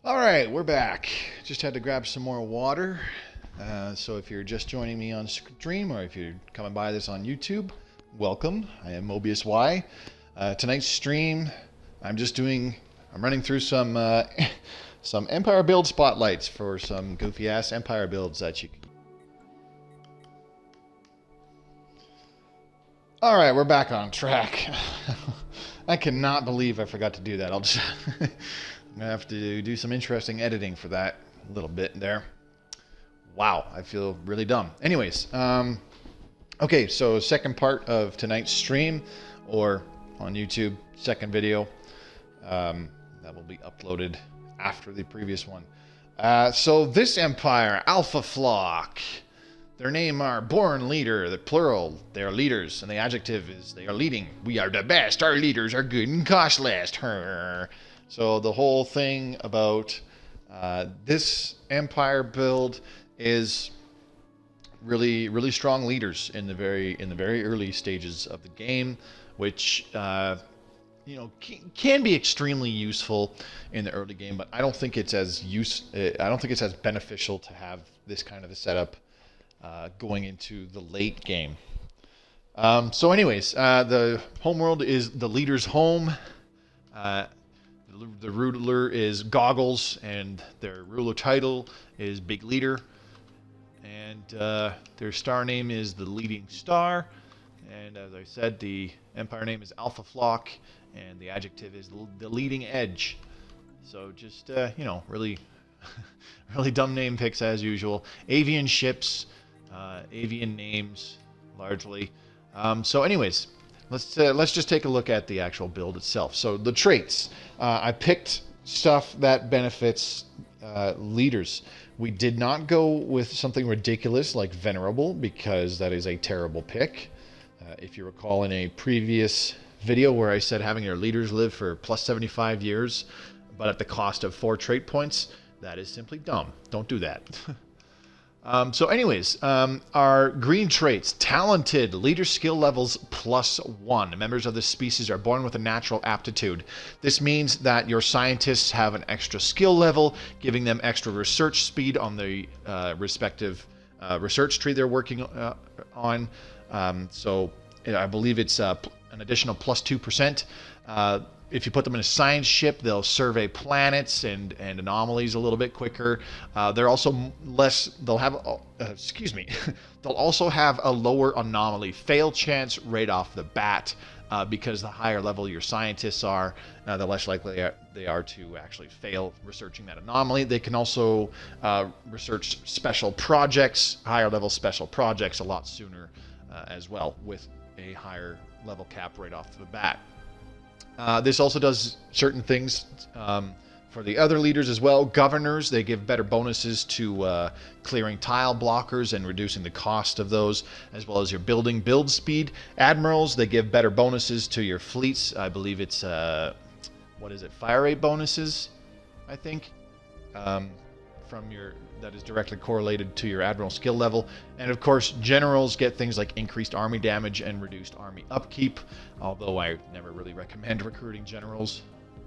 All right, we're back. Just had to grab some more water. So if you're just joining me on stream or if you're coming by this on YouTube, welcome. I am Mobius Y. Tonight's stream, I'm running through some some Empire build spotlights for some goofy ass Empire builds that you can. All right, we're back on track. I cannot believe I forgot to do that. I'm gonna have to do some interesting editing for that little bit there. Wow, I feel really dumb. Anyways, okay, so second part of tonight's stream, or on YouTube, second video, that will be uploaded after the previous one. So this Empire, Alpha Flock, their name are born leader, the plural, they are leaders, and the adjective is they are leading. We are the best, our leaders are good and costless. So the whole thing about this Empire build is really strong leaders in the very early stages of the game, which can be extremely useful in the early game, but I don't think it's as beneficial to have this kind of a setup going into the late game. So anyways, the homeworld is the leader's home. The ruler is Goggles, and their ruler title is Big Leader. And their star name is the Leading Star. And as I said, the Empire name is Alpha Flock, and the adjective is the Leading Edge. So just, really, really dumb name picks as usual. Avian ships, avian names, largely. So anyways, let's just take a look at the actual build itself. So the traits. I picked stuff that benefits leaders. We did not go with something ridiculous like Venerable, because that is a terrible pick. If you recall in a previous video where I said having your leaders live for plus 75 years, but at the cost of 4 trait points, that is simply dumb. Don't do that. So anyways, our green traits: talented, leader skill levels +1. Members of this species are born with a natural aptitude. This means that your scientists have an extra skill level, giving them extra research speed on the respective research tree they're working on. So I believe it's an additional +2%. If you put them in a science ship, they'll survey planets and anomalies a little bit quicker. They're also they'll have, they'll also have a lower anomaly fail chance right off the bat, because the higher level your scientists are, the less likely they are to actually fail researching that anomaly. They can also research special projects, higher level special projects, a lot sooner as well, with a higher level cap right off the bat. This also does certain things for the other leaders as well. Governors, they give better bonuses to clearing tile blockers and reducing the cost of those, as well as your build speed. Admirals, they give better bonuses to your fleets. I believe it's, fire rate bonuses, I think, that is directly correlated to your admiral skill level. And of course, generals get things like increased army damage and reduced army upkeep, although I never really recommend recruiting generals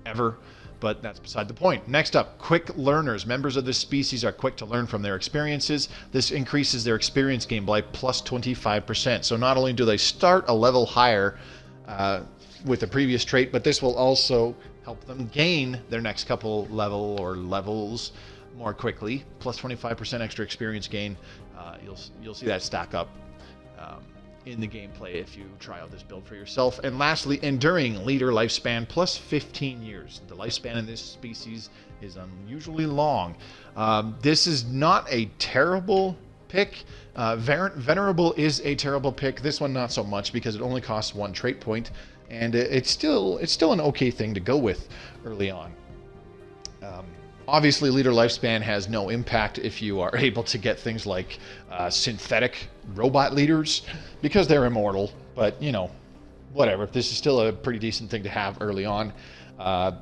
ever, but that's beside the point. Next up, quick learners. Members of this species are quick to learn from their experiences. This increases their experience gain by +25%. So not only do they start a level higher with the previous trait, but this will also help them gain their next couple levels more quickly. +25% extra experience gain. You'll see that stack up in the gameplay if you try out this build for yourself. And lastly, enduring leader lifespan +15 years. The lifespan in this species is unusually long. This is not a terrible pick. Venerable is a terrible pick. This one not so much, because it only costs 1 trait point, and it's still an okay thing to go with early on. Obviously, leader lifespan has no impact if you are able to get things like synthetic robot leaders, because they're immortal, but, whatever. This is still a pretty decent thing to have early on.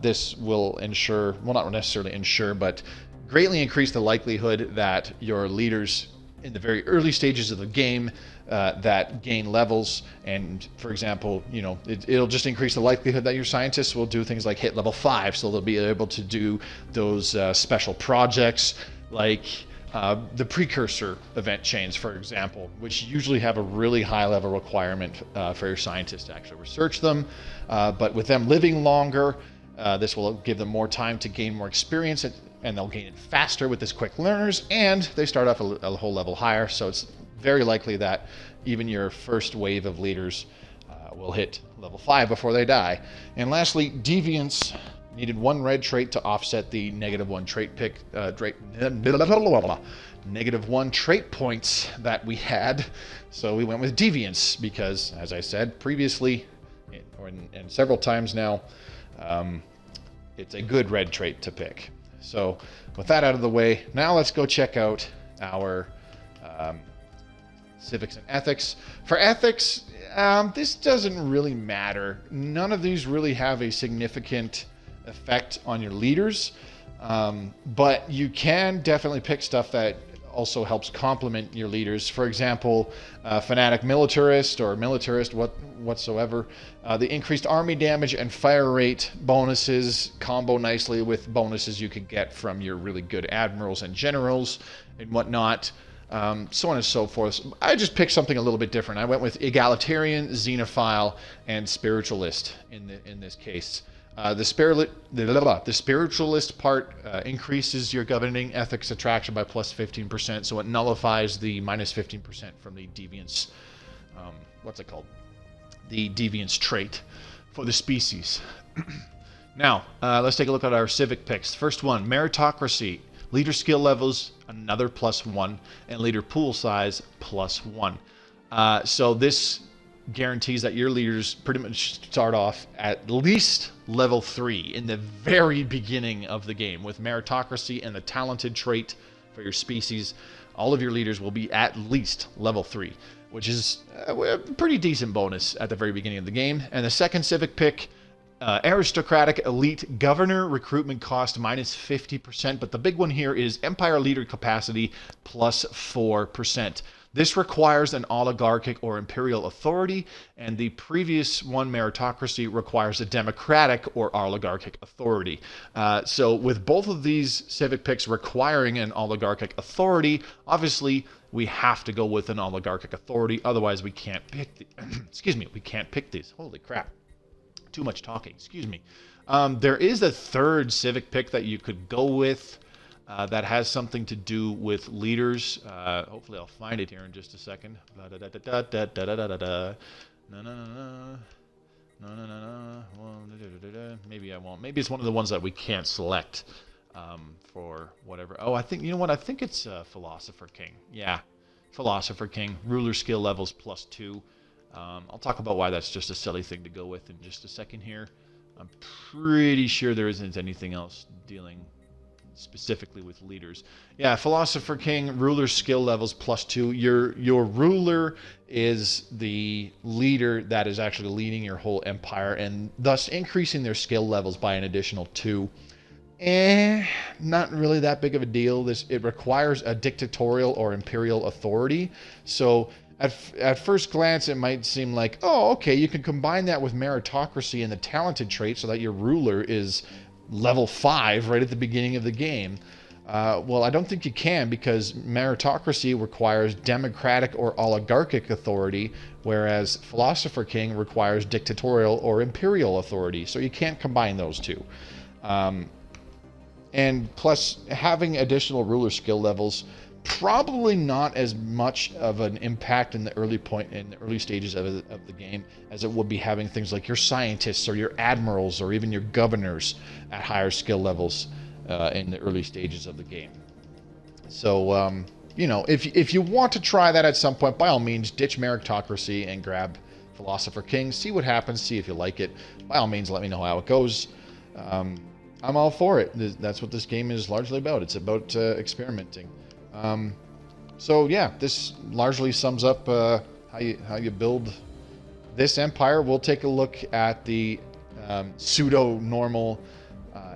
This will ensure, well, not necessarily ensure, but greatly increase the likelihood that your leaders in the very early stages of the game that gain levels. And for example, you know, it'll just increase the likelihood that your scientists will do things like hit level 5, so they'll be able to do those special projects like the precursor event chains, for example, which usually have a really high level requirement for your scientists to actually research them. But with them living longer, this will give them more time to gain more experience, and they'll gain it faster with this quick learners, and they start off a whole level higher, so it's very likely that even your first wave of leaders will hit level 5 before they die. And lastly, Deviants needed 1 red trait to offset the -1 trait pick, -1 trait points that we had, so we went with Deviants because, as I said previously, and several times now, it's a good red trait to pick. So with that out of the way, now let's go check out our civics and ethics. For ethics, this doesn't really matter. None of these really have a significant effect on your leaders, but you can definitely pick stuff that also helps complement your leaders. For example, fanatic militarist or militarist whatsoever. The increased army damage and fire rate bonuses combo nicely with bonuses you could get from your really good admirals and generals and whatnot, so on and so forth. I just picked something a little bit different. I went with egalitarian, xenophile, and spiritualist in this case. The spiritualist part increases your governing ethics attraction by plus 15%, so it nullifies the minus 15% from the deviance, what's it called? The deviance trait for the species. Now, let's take a look at our civic picks. First one, meritocracy. Leader skill levels, another +1, and leader pool size, +1. So this guarantees that your leaders pretty much start off at least level 3 in the very beginning of the game. With meritocracy and the talented trait for your species, all of your leaders will be at least level 3, which is a pretty decent bonus at the very beginning of the game. And the second civic pick, aristocratic elite governor, recruitment cost minus 50%, but the big one here is empire leader capacity plus 4%. This requires an oligarchic or imperial authority, and the previous one, meritocracy, requires a democratic or oligarchic authority. So with both of these civic picks requiring an oligarchic authority, obviously we have to go with an oligarchic authority, otherwise we can't pick the excuse me, we can't pick these. Holy crap. Too much talking, excuse me. There is a third civic pick that you could go with that has something to do with leaders. Hopefully I'll find it here in just a second. Maybe I won't. Maybe it's one of the ones that we can't select for whatever. Oh, I think, you know what? I think it's Philosopher King. Yeah, Philosopher King. Ruler skill levels +2. I'll talk about why that's just a silly thing to go with in just a second here. I'm pretty sure there isn't anything else dealing specifically with leaders. Yeah, Philosopher King, ruler skill levels +2. Your ruler is the leader that is actually leading your whole empire, and thus increasing their skill levels by an additional 2. Not really that big of a deal. It requires a dictatorial or imperial authority. So at first glance, it might seem like, oh, okay, you can combine that with meritocracy and the talented trait so that your ruler is level 5 right at the beginning of the game. Well, I don't think you can, because meritocracy requires democratic or oligarchic authority, whereas Philosopher King requires dictatorial or imperial authority. So you can't combine those two. And plus, having additional ruler skill levels, probably not as much of an impact in the early stages of the game as it would be having things like your scientists or your admirals or even your governors at higher skill levels in the early stages of the game. So you know, if you want to try that at some point, by all means, ditch meritocracy and grab Philosopher King. See what happens. See if you like it. By all means, let me know how it goes. I'm all for it. That's what this game is largely about. It's about experimenting. So yeah, this largely sums up how you build this empire. We'll take a look at the pseudo-normal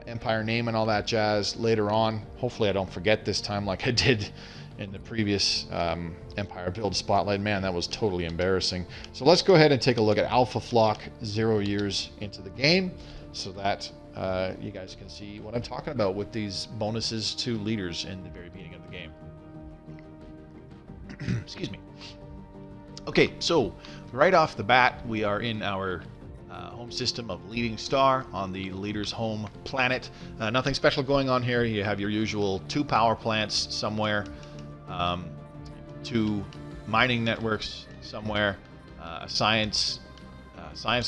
empire name and all that jazz later on. Hopefully I don't forget this time like I did in the previous Empire build spotlight. Man, that was totally embarrassing. So let's go ahead and take a look at Alpha Flock 0 years into the game, so that you guys can see what I'm talking about with these bonuses to leaders in the very beginning of the game. Excuse me. Okay, so right off the bat, we are in our home system of Leading Star on the leader's home planet. Nothing special going on here. You have your usual 2 power plants somewhere, 2 mining networks somewhere, a science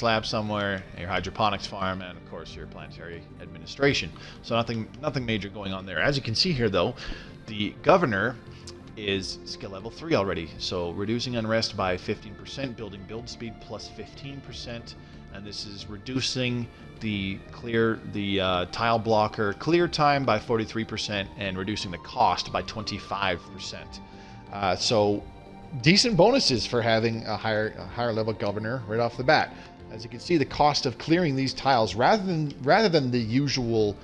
lab somewhere, your hydroponics farm, and of course your planetary administration. So nothing major going on there. As you can see here, though, the governor is skill level 3 already, so reducing unrest by 15%, building build speed plus 15%, and this is reducing the tile blocker clear time by 43% and reducing the cost by 25%. So decent bonuses for having a higher level governor right off the bat. As you can see, the cost of clearing these tiles, rather than the usual,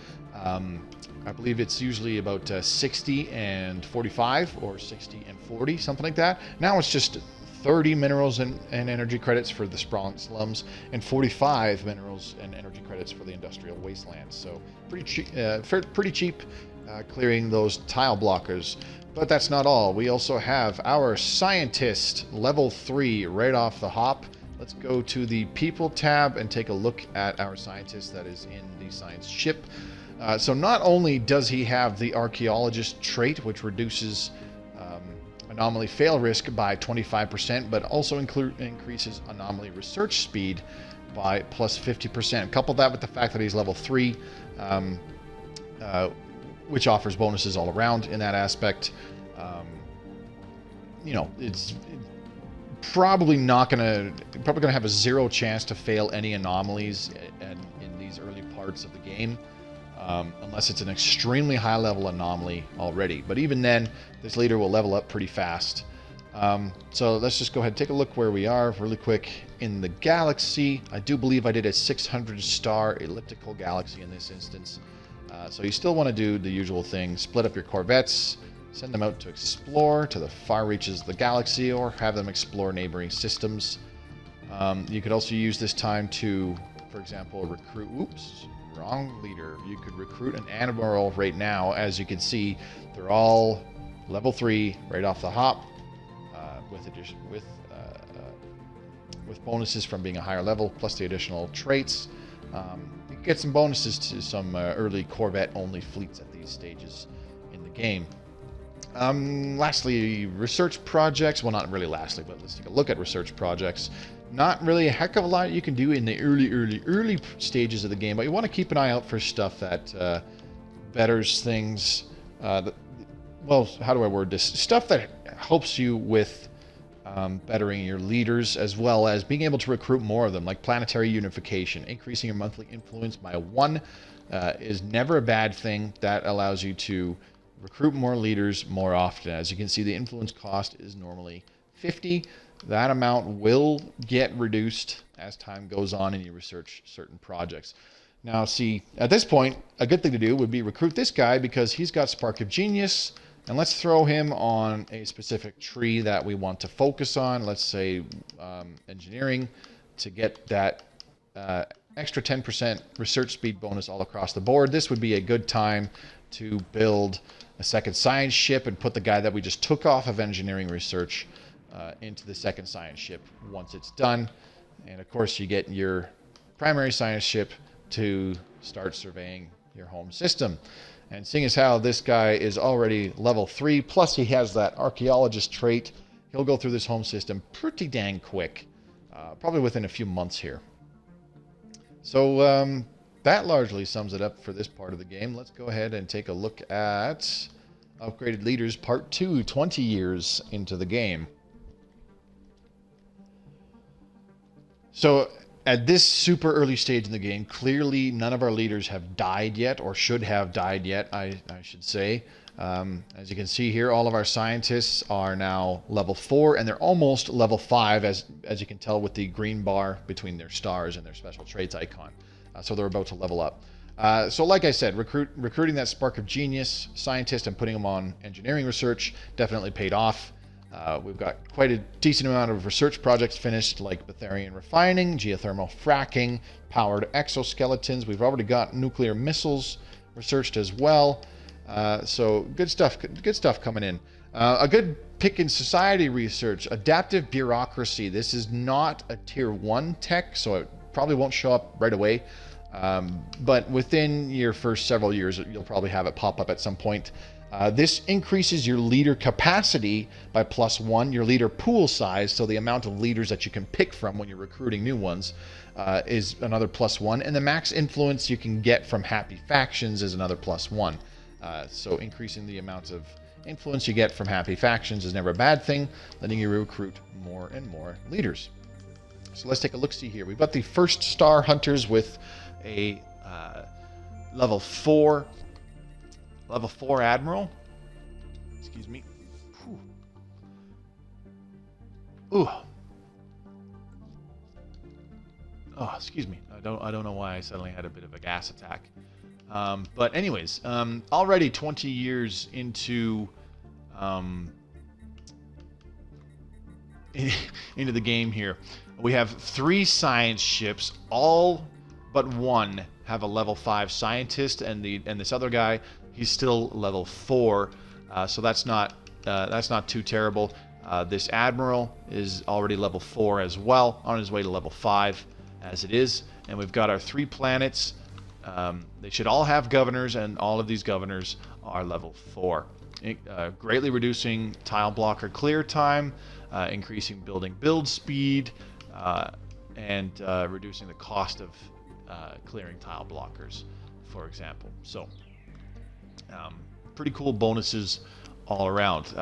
I believe it's usually about 60 and 45 or 60 and 40, something like that. Now it's just 30 minerals and energy credits for the sprawling slums, and 45 minerals and energy credits for the industrial wastelands. So pretty cheap clearing those tile blockers. But that's not all. We also have our scientist level 3 right off the hop. Let's go to the people tab and take a look at our scientist that is in the science ship. So not only does he have the archaeologist trait, which reduces anomaly fail risk by 25%, but also increases anomaly research speed by plus 50%. Couple that with the fact that he's level 3, which offers bonuses all around in that aspect. You know, it's probably gonna have a 0 chance to fail any anomalies in these early parts of the game. Unless it's an extremely high level anomaly already. But even then, this leader will level up pretty fast. So let's just go ahead and take a look where we are really quick in the galaxy. I do believe I did a 600 star elliptical galaxy in this instance. So you still want to do the usual thing, split up your corvettes, send them out to explore to the far reaches of the galaxy, or have them explore neighboring systems. You could also use this time to, for example, recruit... Oops. Wrong leader. You could recruit an admiral right now. As you can see, they're all level 3 right off the hop, with bonuses from being a higher level, plus the additional traits. You can get some bonuses to some early Corvette-only fleets at these stages in the game. Lastly, research projects. Well, not really lastly, but let's take a look at research projects. Not really a heck of a lot you can do in the early stages of the game, but you want to keep an eye out for stuff that betters things. Well, how do I word this? Stuff that helps you with bettering your leaders, as well as being able to recruit more of them, like planetary unification. Increasing your monthly influence by 1 is never a bad thing. That allows you to recruit more leaders more often. As you can see, the influence cost is normally 50. That amount will get reduced as time goes on and you research certain projects. Now, see, at this point, a good thing to do would be recruit this guy because he's got Spark of Genius, and let's throw him on a specific tree that we want to focus on. Let's say engineering, to get that extra 10% research speed bonus all across the board. This would be a good time to build a second science ship and put the guy that we just took off of engineering research into the second science ship once it's done. And of course you get your primary science ship to start surveying your home system. And seeing as how this guy is already level 3, plus he has that archaeologist trait, he'll go through this home system pretty dang quick, probably within a few months here. So that largely sums it up for this part of the game. Let's go ahead and take a look at Upgraded Leaders Part 2, 20 years into the game. So at this super early stage in the game, clearly none of our leaders have died yet, or should have died yet, I should say. As you can see here, all of our scientists are now level 4, and they're almost level 5, as you can tell with the green bar between their stars and their special traits icon. So they're about to level up. So like I said, recruiting that spark of genius scientist and putting them on engineering research definitely paid off. We've got quite a decent amount of research projects finished, like Betharian refining, geothermal fracking, powered exoskeletons. We've already got nuclear missiles researched as well. So good stuff coming in. A good pick in society research, adaptive bureaucracy. This is not a tier 1 tech, so it probably won't show up right away. But within your first several years, you'll probably have it pop up at some point. This increases your leader capacity by +1, your leader pool size, so the amount of leaders that you can pick from when you're recruiting new ones is another +1, and the max influence you can get from happy factions is another +1. So increasing the amount of influence you get from happy factions is never a bad thing, letting you recruit more and more leaders. So let's take a look-see here. We've got the first star hunters with a level 4 admiral. Excuse me. Whew. Ooh. Oh, excuse me. I don't know why I suddenly had a bit of a gas attack. But anyways, already 20 years into into the game here, we have 3 science ships. All but one have a level 5 scientist, and this other guy, he's still level 4. So that's not too terrible. This admiral is already level 4 as well, on his way to level 5 as it is. And we've got our 3 planets. They should all have governors, and all of these governors are level 4. Greatly reducing tile blocker clear time, increasing building build speed, and reducing the cost of clearing tile blockers, for example. So pretty cool bonuses all around.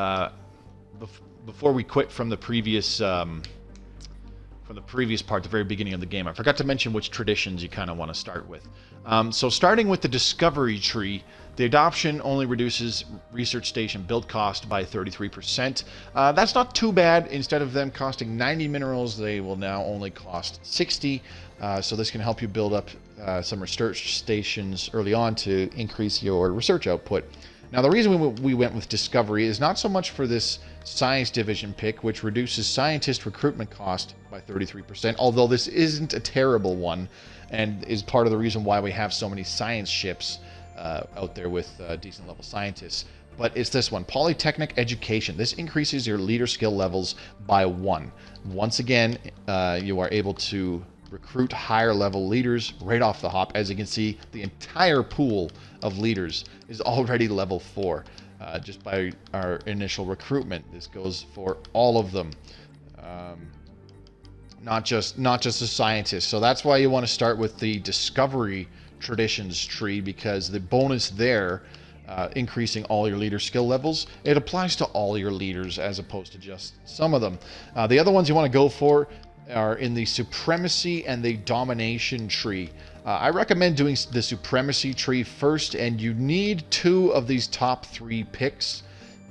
Before we quit from the previous part, the very beginning of the game, I forgot to mention which traditions you kind of want to start with. So starting with the discovery tree, the adoption only reduces research station build cost by 33%. That's not too bad. Instead of them costing 90 minerals, they will now only cost 60. So this can help you build up some research stations early on to increase your research output. Now, the reason we went with discovery is not so much for this science division pick, which reduces scientist recruitment cost by 33%, although this isn't a terrible one and is part of the reason why we have so many science ships out there with decent level scientists. But it's this one, Polytechnic Education. This increases your leader skill levels by 1. Once again, you are able to recruit higher level leaders right off the hop. As you can see, the entire pool of leaders is already level 4 just by our initial recruitment. This goes for all of them, not just the scientists. So that's why you want to start with the discovery traditions tree, because the bonus there, increasing all your leader skill levels, it applies to all your leaders as opposed to just some of them. The other ones you want to go for are in the supremacy and the domination tree. I recommend doing the supremacy tree first, and you need 2 of these top 3 picks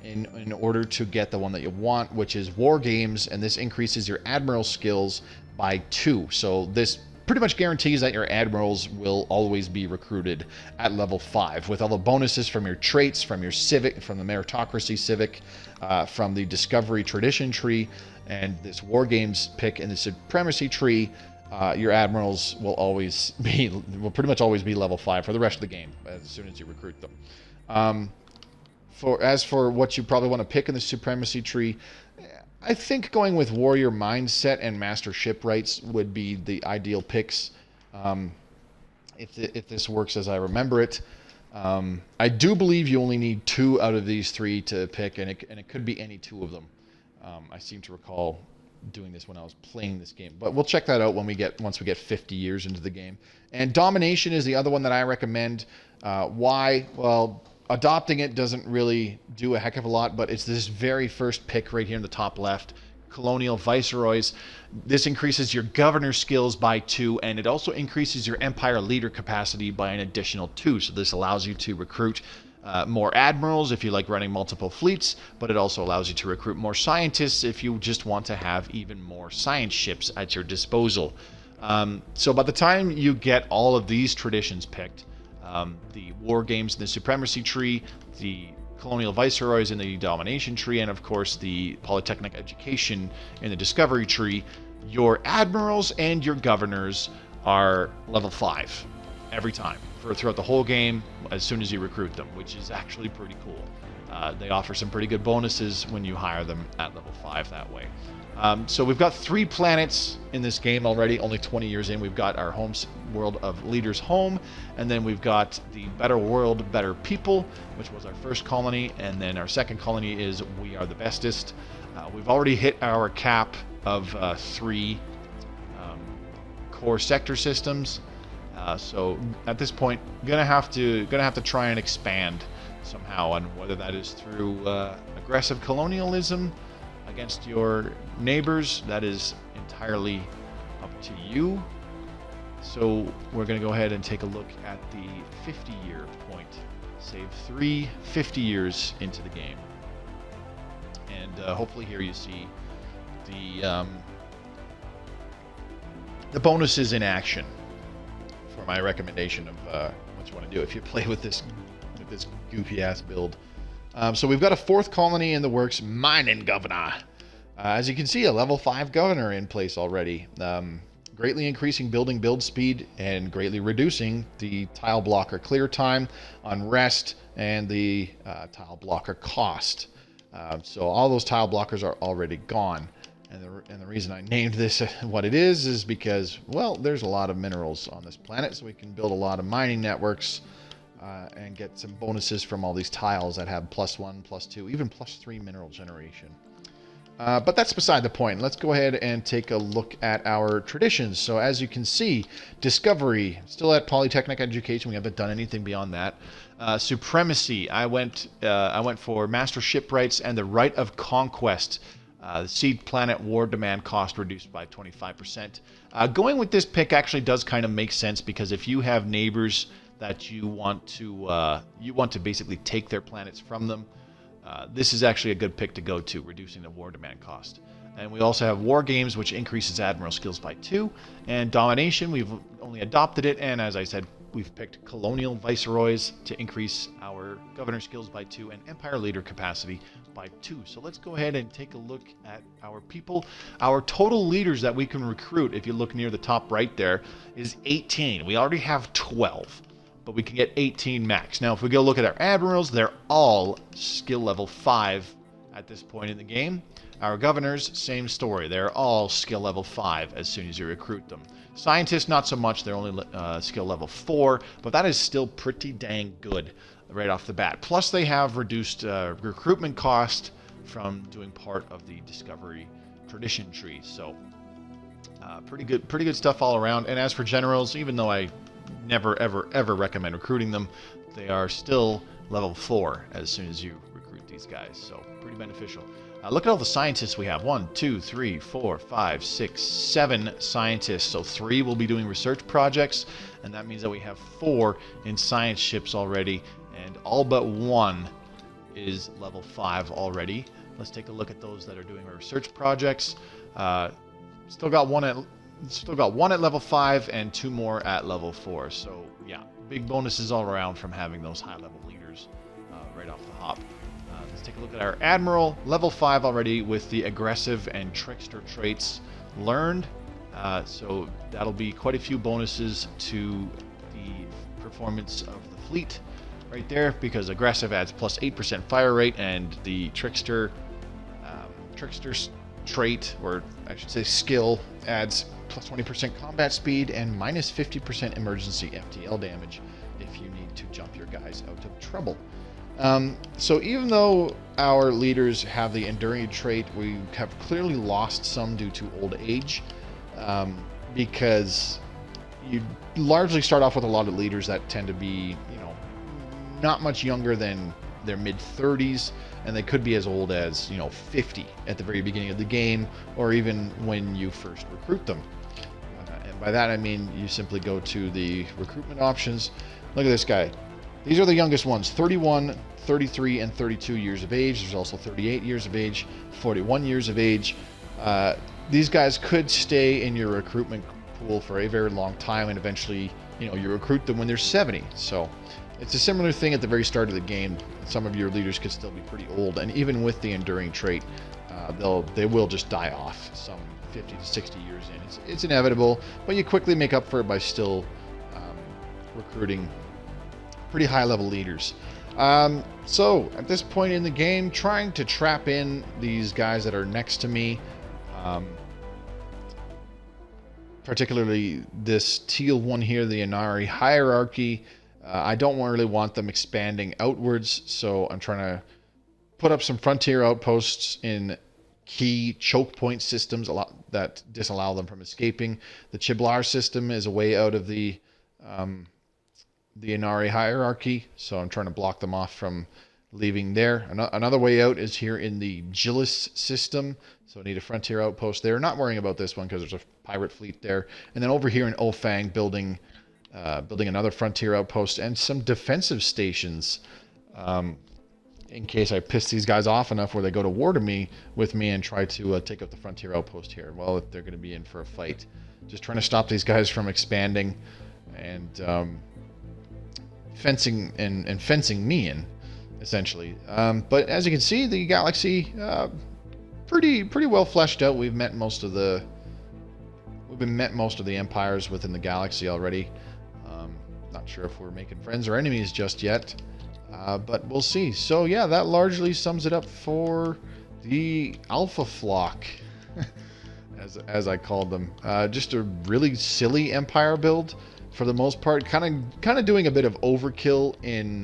in order to get the one that you want, which is war games, and this increases your admiral skills by 2. So this pretty much guarantees that your admirals will always be recruited at level 5 with all the bonuses from your traits, from your civic, from the meritocracy civic, from the discovery tradition tree, and this war games pick in the supremacy tree. Your admirals will pretty much always be level 5 for the rest of the game as soon as you recruit them. As for what you probably want to pick in the supremacy tree, I think going with warrior mindset and master shipwrights would be the ideal picks, if this works as I remember it. I do believe you only need 2 out of these 3 to pick, and it could be any 2 of them. I seem to recall doing this when I was playing this game, but we'll check that out once we get 50 years into the game. And domination is the other one that I recommend. Why? Well, adopting it doesn't really do a heck of a lot, but it's this very first pick right here in the top left, colonial viceroys. This increases your governor skills by 2, and it also increases your empire leader capacity by an additional 2. So this allows you to recruit more admirals if you like running multiple fleets, but it also allows you to recruit more scientists if you just want to have even more science ships at your disposal. So by the time you get all of these traditions picked, the war games in the supremacy tree, the colonial viceroys in the domination tree, and of course the polytechnic education in the discovery tree, your admirals and your governors are level 5 every time throughout the whole game as soon as you recruit them, which is actually pretty cool. They offer some pretty good bonuses when you hire them at level 5 that way. So we've got 3 planets in this game already, only 20 years in. We've got our home world of Leaders Home, and then we've got the Better World, Better People, which was our first colony, and then our second colony is We Are the Bestest. We've already hit our cap of 3 core sector systems, so at this point, gonna have to try and expand somehow, and whether that is through aggressive colonialism against your neighbors, that is entirely up to you. So we're going to go ahead and take a look at the 50-year point. Save 3 50 years into the game. And hopefully here you see the bonuses in action for my recommendation of what you want to do if you play with this goofy-ass build. So we've got a 4th colony in the works, Mining Governor. As you can see, a level 5 governor in place already. Greatly increasing build speed and greatly reducing the tile blocker clear time on rest and the tile blocker cost. So all those tile blockers are already gone. And the reason I named this what it is because, well, there's a lot of minerals on this planet, so we can build a lot of mining networks and get some bonuses from all these tiles that have +1, +2, even +3 mineral generation. But that's beside the point. Let's go ahead and take a look at our traditions. So as you can see, Discovery, still at Polytechnic Education. We haven't done anything beyond that. Supremacy, I went for Master Shipwrights and the Right of Conquest. Seed Planet War Demand Cost reduced by 25%. Going with this pick actually does kind of make sense, because if you have neighbors that you want to basically take their planets from them, this is actually a good pick to go to, reducing the war demand cost. And we also have War Games, which increases Admiral skills by 2, and Domination, we've only adopted it, and as I said, we've picked Colonial Viceroys to increase our Governor skills by 2 and Empire Leader capacity by 2. So let's go ahead and take a look at our people. Our total leaders that we can recruit, if you look near the top right there, is 18. We already have 12. But we can get 18 max. Now, if we go look at our admirals, they're all skill level 5 at this point in the game. Our governors, same story. They're all skill level 5 as soon as you recruit them. Scientists, not so much. They're only skill level 4, but that is still pretty dang good right off the bat. Plus, they have reduced recruitment cost from doing part of the Discovery tradition tree. So, pretty good stuff all around. And as for generals, even though I never ever recommend recruiting them, they are still level 4 as soon as you recruit these guys, so pretty beneficial. Look at all the scientists we have. 1, 2, 3, 4, 5, 6, 7 scientists. So 3 will be doing research projects, and that means that we have 4 in science ships already, and all but 1 is level 5 already. Let's take a look at those that are doing research projects. Still got one at level 5 and 2 more at level 4. So yeah, big bonuses all around from having those high level leaders right off the hop. Let's take a look at our Admiral, level 5 already with the aggressive and trickster traits learned. So that'll be quite a few bonuses to the performance of the fleet right there, because aggressive adds +8% fire rate, and the trickster trait, or I should say skill, adds +20% combat speed and -50% emergency FTL damage if you need to jump your guys out of trouble. So even though our leaders have the enduring trait, we have clearly lost some due to old age, because you largely start off with a lot of leaders that tend to be, not much younger than their mid-30s, and they could be as old as 50 at the very beginning of the game, or even when you first recruit them. And by that I mean you simply go to the recruitment options. Look at this guy. These are the youngest ones: 31, 33, and 32 years of age. There's also 38 years of age, 41 years of age. These guys could stay in your recruitment pool for a very long time and eventually you recruit them when they're 70. So it's a similar thing at the very start of the game. Some of your leaders could still be pretty old, and even with the enduring trait, they will just die off some 50 to 60 years in. It's inevitable, but you quickly make up for it by still recruiting pretty high level leaders. So at this point in the game, trying to trap in these guys that are next to me, particularly this teal one here, the Inari hierarchy. I don't really want them expanding outwards, so I'm trying to put up some frontier outposts in key choke point systems that disallow them from escaping. The Chiblar system is a way out of the Inari hierarchy, so I'm trying to block them off from leaving there. Another way out is here in the Gillis system, so I need a frontier outpost there. Not worrying about this one because there's a pirate fleet there. And then over here in Ofang, building another frontier outpost and some defensive stations in case I piss these guys off enough where they go to war with me and try to take up the frontier outpost here. Well, if they're going to be in for a fight. Just trying to stop these guys from expanding and fencing me in, essentially. But as you can see, the galaxy pretty well fleshed out. We've met most of the empires within the galaxy already. Not sure if we're making friends or enemies just yet, but we'll see. So yeah, that largely sums it up for the Alpha Flock, as I called them. Just a really silly empire build for the most part. Kind of doing a bit of overkill in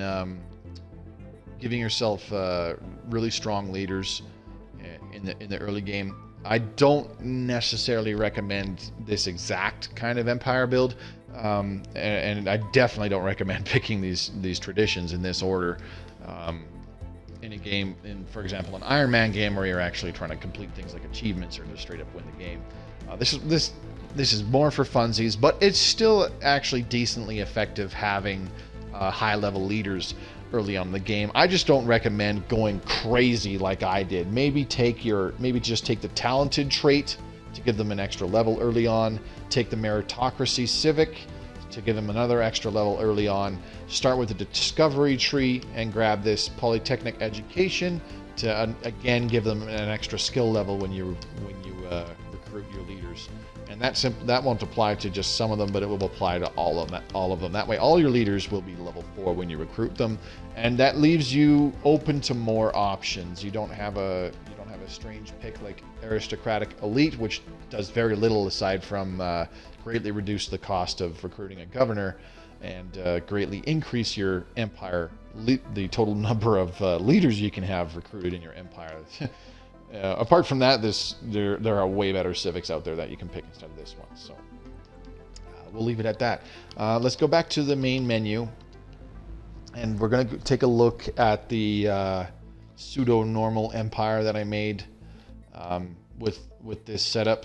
giving yourself really strong leaders in the early game. I don't necessarily recommend this exact kind of empire build, and I definitely don't recommend picking these traditions in this order in a game, for example, an Iron Man game where you're actually trying to complete things like achievements or just straight up win the game. This is more for funsies, but it's still actually decently effective having high level leaders early on in the game. I just don't recommend going crazy like I did. Maybe just take the talented trait to give them an extra level early on. Take the meritocracy civic to give them another extra level early on. Start with the discovery tree and grab this polytechnic education to again give them an extra skill level when you recruit your leaders. And that won't apply to just some of them, but it will apply to all of them. That way, all your leaders will be level 4 when you recruit them, and that leaves you open to more options. You don't have a strange pick like aristocratic elite, which does very little aside from greatly reduce the cost of recruiting a governor and greatly increase your empire, the total number of leaders you can have recruited in your empire. Apart from that, there are way better civics out there that you can pick instead of this one. So we'll leave it at that. Let's go back to the main menu, and we're going to take a look at the pseudo-normal empire that I made with this setup.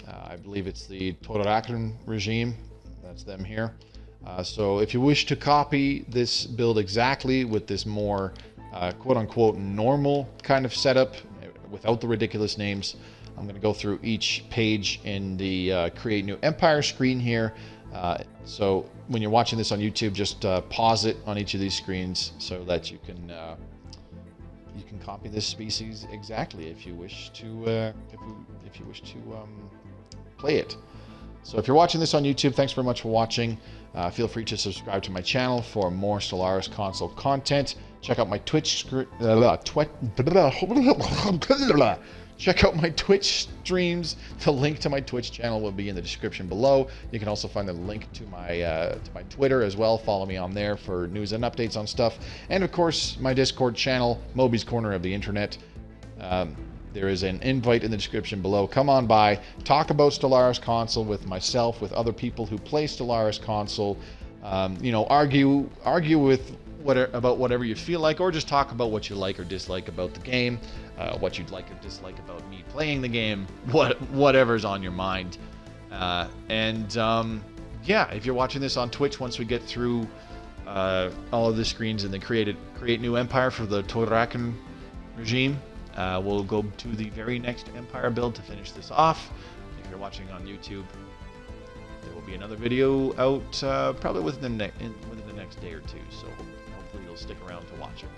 I believe it's the Torakan regime. That's them here. So if you wish to copy this build exactly with this more quote-unquote normal kind of setup, without the ridiculous names, I'm going to go through each page in the Create New Empire screen here. So when you're watching this on YouTube, just pause it on each of these screens so that you can copy this species exactly if you wish to play it. So if you're watching this on YouTube, thanks very much for watching. Feel free to subscribe to my channel for more Stellaris Console content. Check out my Twitch Check out my Twitch streams. The link to my Twitch channel will be in the description below. You can also find the link to my Twitter as well. Follow me on there for news and updates on stuff. And of course, my Discord channel, Mobi's Corner of the Internet. There is an invite in the description below. Come on by, talk about Stellaris Console with myself, with other people who play Stellaris Console. Argue with about whatever you feel like, or just talk about what you like or dislike about the game, what you'd like or dislike about me playing the game, whatever's on your mind. Yeah, if you're watching this on Twitch, once we get through all of the screens and then create new empire for the Torakan regime, we'll go to the very next empire build to finish this off. If you're watching on YouTube, there will be another video out probably within the next day or two. So hopefully you'll stick around to watch it.